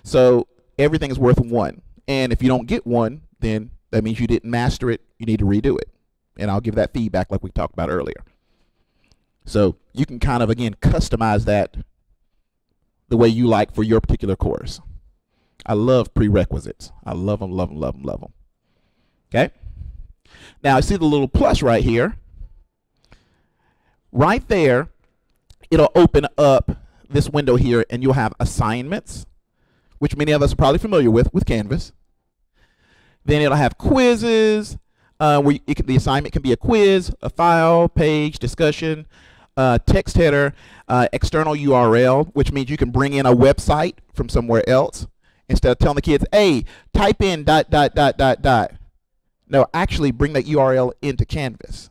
So everything is worth 1. And if you don't get 1, then that means you didn't master it. You need to redo it. And I'll give that feedback like we talked about earlier. So you can kind of, again, customize that the way you like for your particular course. I love prerequisites. I love them, love them, love them, love them. Okay? Now, I see the little plus right here. Right there, it'll open up this window here, and you'll have assignments, which many of us are probably familiar with Canvas. Then it'll have quizzes, where the assignment can be a quiz, a file, page, discussion, text header, external URL, which means you can bring in a website from somewhere else instead of telling the kids, hey, type in ... No, actually bring that URL into Canvas.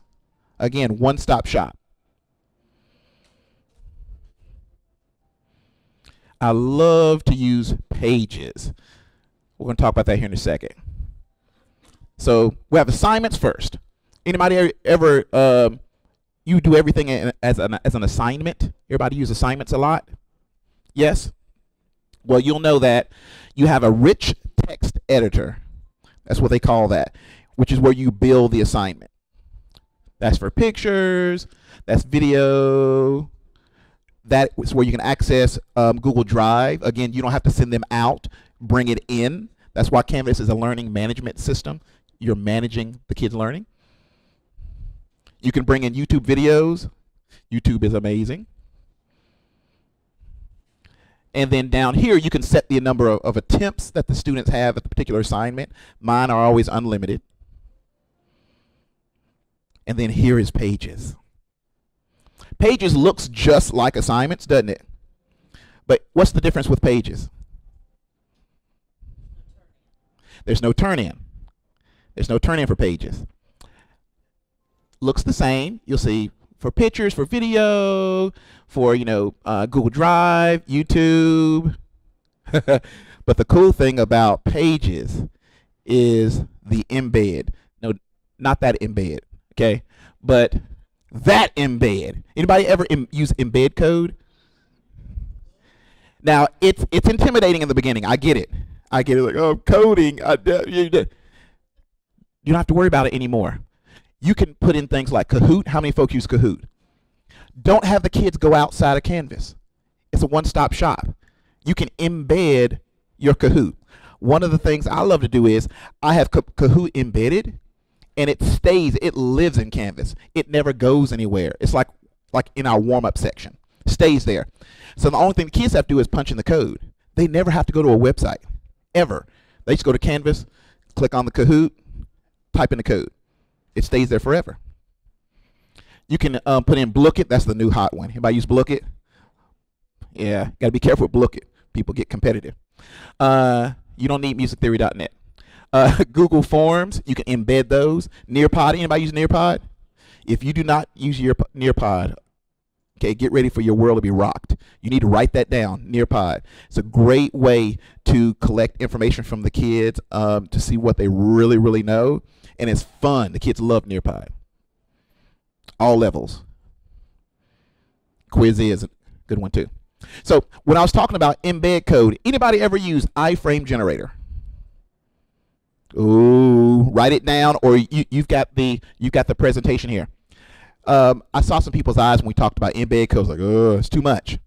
Again, one-stop shop. I love to use pages. We're going to talk about that here in a second. So we have assignments first. Anybody ever you do everything as an assignment? Everybody use assignments a lot? Yes? Well, you'll know that you have a rich text editor. That's what they call that, which is where you build the assignment. That's for pictures, that's video. That is where you can access Google Drive. Again, you don't have to send them out, bring it in. That's why Canvas is a learning management system. You're managing the kids' learning. You can bring in YouTube videos. YouTube is amazing. And then down here, you can set the number of attempts that the students have at the particular assignment. Mine are always unlimited. And then here is Pages. Pages looks just like assignments, doesn't it? But what's the difference with Pages? There's no turn-in. There's no turn-in for Pages. Looks the same. You'll see for pictures, for video, for Google Drive, YouTube. But the cool thing about Pages is the embed. No, not that embed. Okay, but that embed. Anybody ever use embed code? Now it's intimidating in the beginning. I get it. Like, oh, coding. You don't have to worry about it anymore. You can put in things like Kahoot. How many folks use Kahoot? Don't have the kids go outside of Canvas. It's a one-stop shop. You can embed your Kahoot. One of the things I love to do is I have Kahoot embedded, and it stays, it lives in Canvas. It never goes anywhere. It's like in our warm-up section. Stays there. So the only thing the kids have to do is punch in the code. They never have to go to a website, ever. They just go to Canvas, click on the Kahoot, type in the code. It stays there forever. You can put in Blookit. That's the new hot one. Anybody use Blookit? Yeah, got to be careful with Blookit. People get competitive. You don't need musictheory.net. Google Forms, you can embed those. Nearpod, anybody use Nearpod? If you do not use your Nearpod, okay, get ready for your world to be rocked. You need to write that down, Nearpod. It's a great way to collect information from the kids to see what they really, really know. And it's fun. The kids love Nearpod. All levels. Quiz is a good one too. So when I was talking about embed code, anybody ever use iframe generator? Ooh, write it down, or you've got the presentation here. I saw some people's eyes when we talked about embed codes, like, oh, it's too much.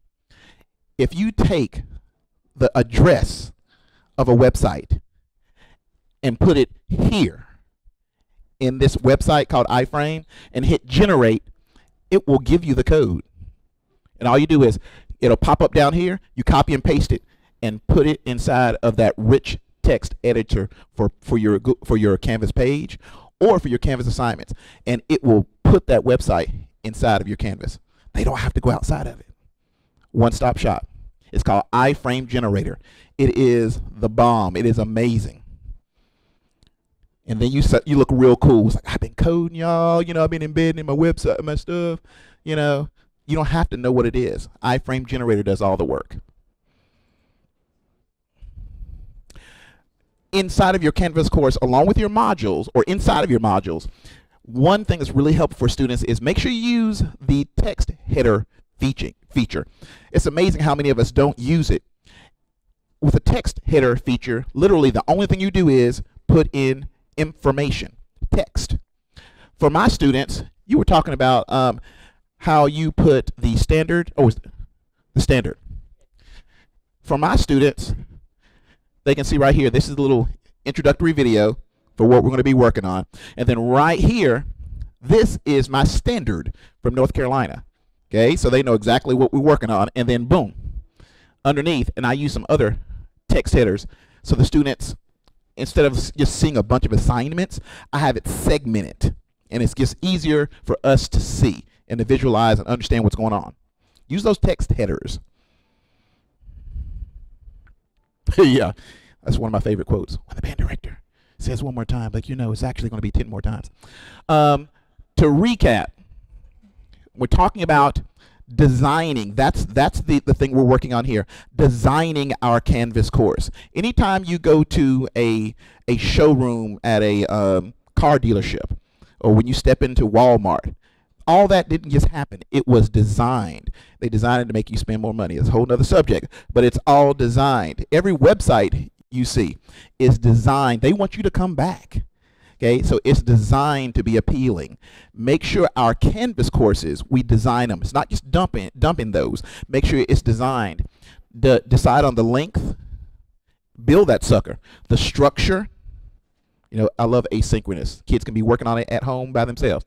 If you take the address of a website and put it here in this website called iframe and hit generate, it will give you the code. And all you do is it'll pop up down here, you copy and paste it and put it inside of that rich text editor for your Canvas page or for your Canvas assignments, and it will put that website inside of your Canvas. They don't have to go outside of it. One-stop shop. It's called iframe generator. It is the bomb. It is amazing. And then you look real cool. It's like, I've been coding, y'all. You know, I've been embedding in my website, my stuff. You know, you don't have to know what it is. iframe generator does all the work. Inside of your Canvas course, along with your modules, or inside of your modules, one thing that's really helpful for students is make sure you use the text header feature. It's amazing how many of us don't use it. With a text header feature, literally the only thing you do is put in information, text. For my students, you were talking about how you put the standard, the standard. For my students, they can see right here, this is a little introductory video for what we're going to be working on. And then right here, this is my standard from North Carolina. Okay, so they know exactly what we're working on. And then boom, underneath, and I use some other text headers. So the students, instead of just seeing a bunch of assignments, I have it segmented. And it's just easier for us to see and to visualize and understand what's going on. Use those text headers. Yeah, that's one of my favorite quotes. When the band director says one more time, like, you know, it's actually going to be 10 more times. To recap, we're talking about designing. That's the thing we're working on here. Designing our Canvas course. Anytime you go to a showroom at a car dealership, or when you step into Walmart, all that didn't just happen. It was designed. They designed it to make you spend more money. It's a whole nother subject, but it's all designed. Every website you see is designed. They want you to come back. Okay, so it's designed to be appealing. Make sure our Canvas courses, we design them. It's not just dumping those. Make sure it's designed. Decide on the length. Build that sucker. The structure. You know, I love asynchronous. Kids can be working on it at home by themselves.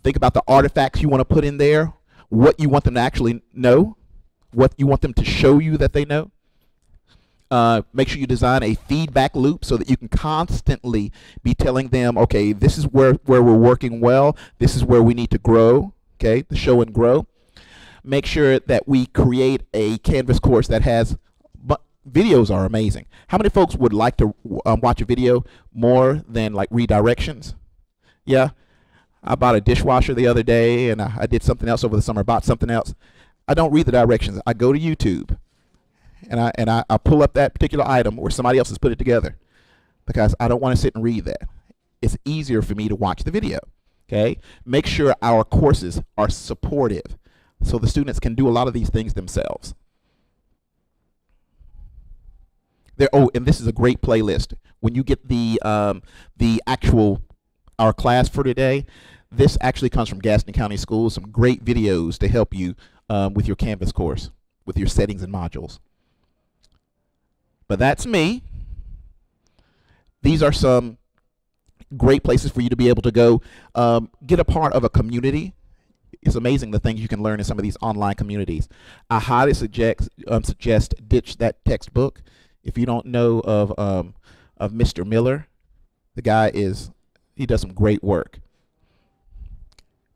Think about the artifacts you want to put in there, what you want them to actually know, what you want them to show you that they know. Make sure you design a feedback loop so that you can constantly be telling them, okay, this is where we're working well, this is where we need to grow, okay, the show and grow. Make sure that we create a Canvas course that has, videos are amazing. How many folks would like to watch a video more than like redirections? Yeah. I bought a dishwasher the other day, and I did something else over the summer. Bought something else. I don't read the directions. I go to YouTube, and I pull up that particular item where somebody else has put it together, because I don't want to sit and read that. It's easier for me to watch the video. Okay. Make sure our courses are supportive, so the students can do a lot of these things themselves. And this is a great playlist. When you get the actual our class for today, this actually comes from Gaston County Schools. Some great videos to help you with your Canvas course, with your settings and modules. But that's me. These are some great places for you to be able to go get a part of a community. It's amazing the things you can learn in some of these online communities. I highly suggest ditch that textbook. If you don't know of Mr. Miller, the guy he does some great work.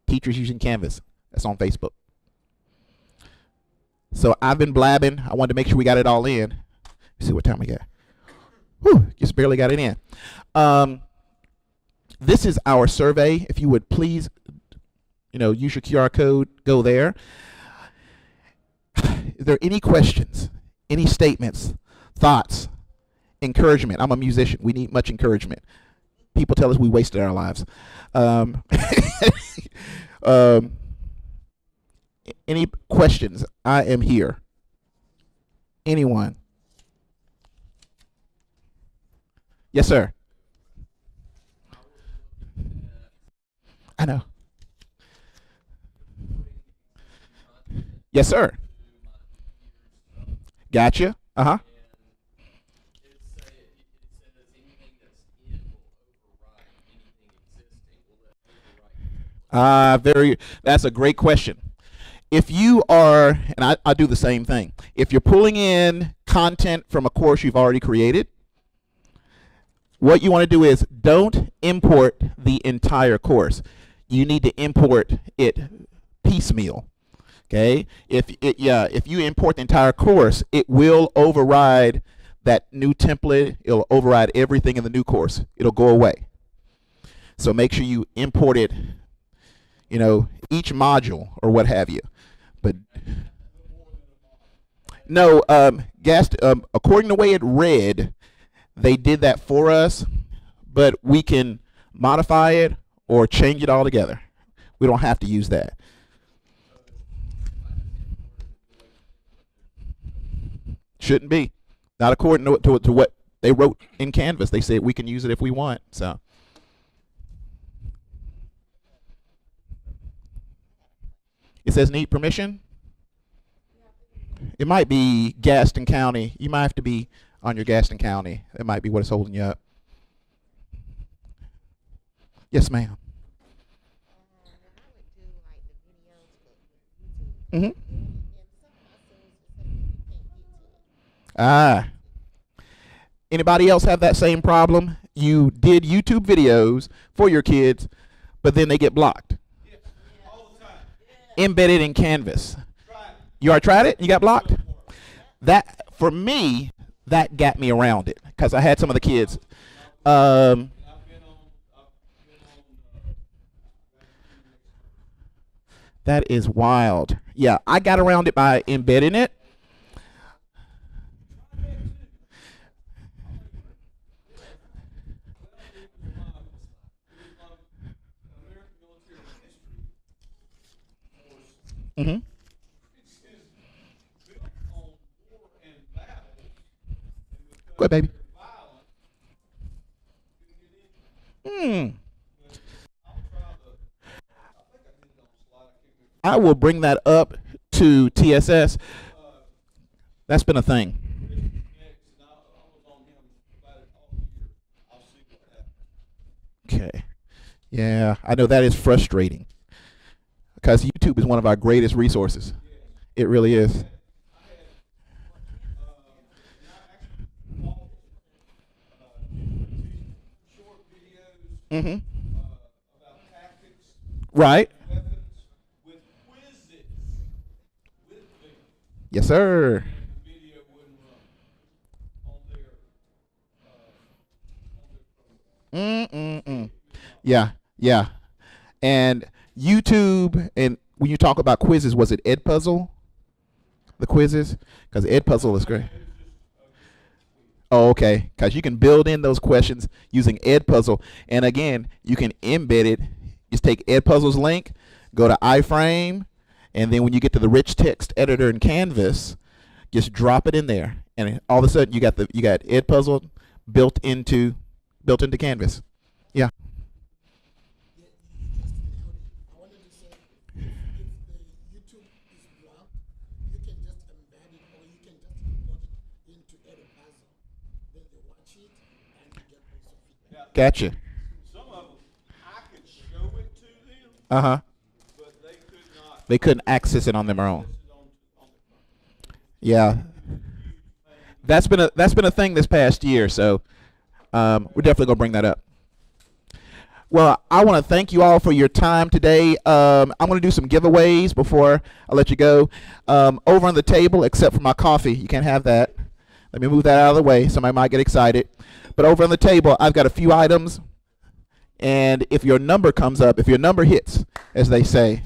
Teachers using Canvas. That's on Facebook. So I've been blabbing. I wanted to make sure we got it all in. Let's see what time we got. Whew, just barely got it in. This is our survey. If you would please, use your QR code, go there. Is there any questions, any statements, thoughts, encouragement? I'm a musician. We need much encouragement. People tell us we wasted our lives. Any questions? I am here. Anyone? Yes, sir. I know. Yes, sir. Gotcha. Uh-huh. That's a great question. If you are, and I do the same thing, if you're pulling in content from a course you've already created, what you want to do is don't import the entire course. You need to import it piecemeal. Okay? If you import the entire course, it will override that new template. It'll override everything in the new course. It'll go away. So make sure you import it, each module or what have you. But no, according to the way it read, they did that for us, but we can modify it or change it altogether. We don't have to use that. Shouldn't be. Not according to what they wrote in Canvas. They said we can use it if we want. So. It says need permission. It might be Gaston County. You might have to be on your Gaston County. That might be what is holding you up. Yes, ma'am. Mm-hmm. Ah. Anybody else have that same problem? You did YouTube videos for your kids, but then they get blocked. Embedded in Canvas. You already tried it? You got blocked? That, for me, that got me around it because I had some of the kids. That is wild. Yeah, I got around it by embedding it. Mm-hmm. Go ahead, baby. I will bring that up to TSS. That's been a thing. Okay. Yeah, I know that is frustrating because YouTube is one of our greatest resources. It really is. Mm-hmm. Right. Yes, sir. Mm-mm-mm. Yeah, yeah. And YouTube, and when you talk about quizzes, was it Edpuzzle? The quizzes? Because Edpuzzle is great. Oh, okay. Because you can build in those questions using Edpuzzle. And again, you can embed it. Just take Edpuzzle's link, go to iframe, and then when you get to the rich text editor in Canvas, just drop it in there. And all of a sudden you got Edpuzzle built into Canvas. Yeah. Gotcha. Some of them, I could show it to them, Uh-huh. but they could They couldn't access it on their own. Yeah, that's been a thing this past year. So we're definitely gonna bring that up. Well, I want to thank you all for your time today. I'm going to do some giveaways before I let you go. Over on the table, except for my coffee, you can't have that. Let me move that out of the way. Somebody might get excited. But over on the table, I've got a few items. And if your number comes up, if your number hits, as they say,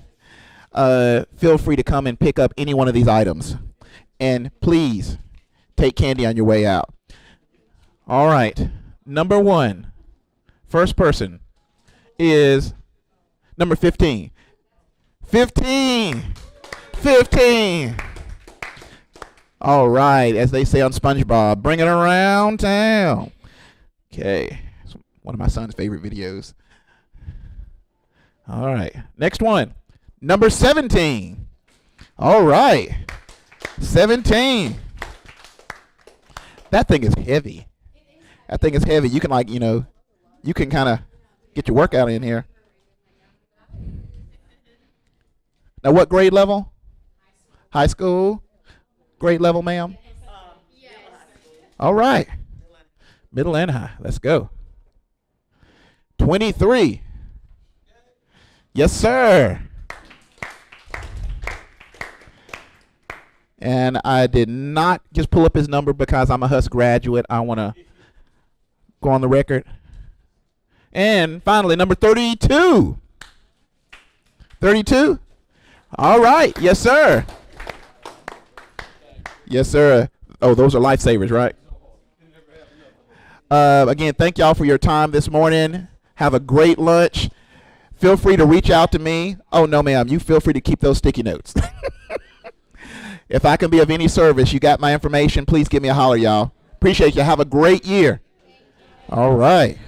feel free to come and pick up any one of these items. And please take candy on your way out. All right. Number one, first person is number 15. 15. 15. All right, as they say on SpongeBob, bring it around town. Okay, it's one of my son's favorite videos. All right, next one, number 17. All right, 17. That thing is heavy. That thing is heavy. You can you can kind of get your workout in here. Now, what grade level? High school? Grade level, ma'am? All right. Middle and high. Let's go. 23. Yes, sir. And I did not just pull up his number because I'm a Husk graduate. I want to go on the record. And finally, number 32. 32? All right. Yes, sir. Yes, sir. Oh, those are lifesavers, right? Again, thank y'all for your time this morning. Have a great lunch. Feel free to reach out to me. Oh, no, ma'am. You feel free to keep those sticky notes. If I can be of any service, you got my information. Please give me a holler, y'all. Appreciate you. Have a great year. All right.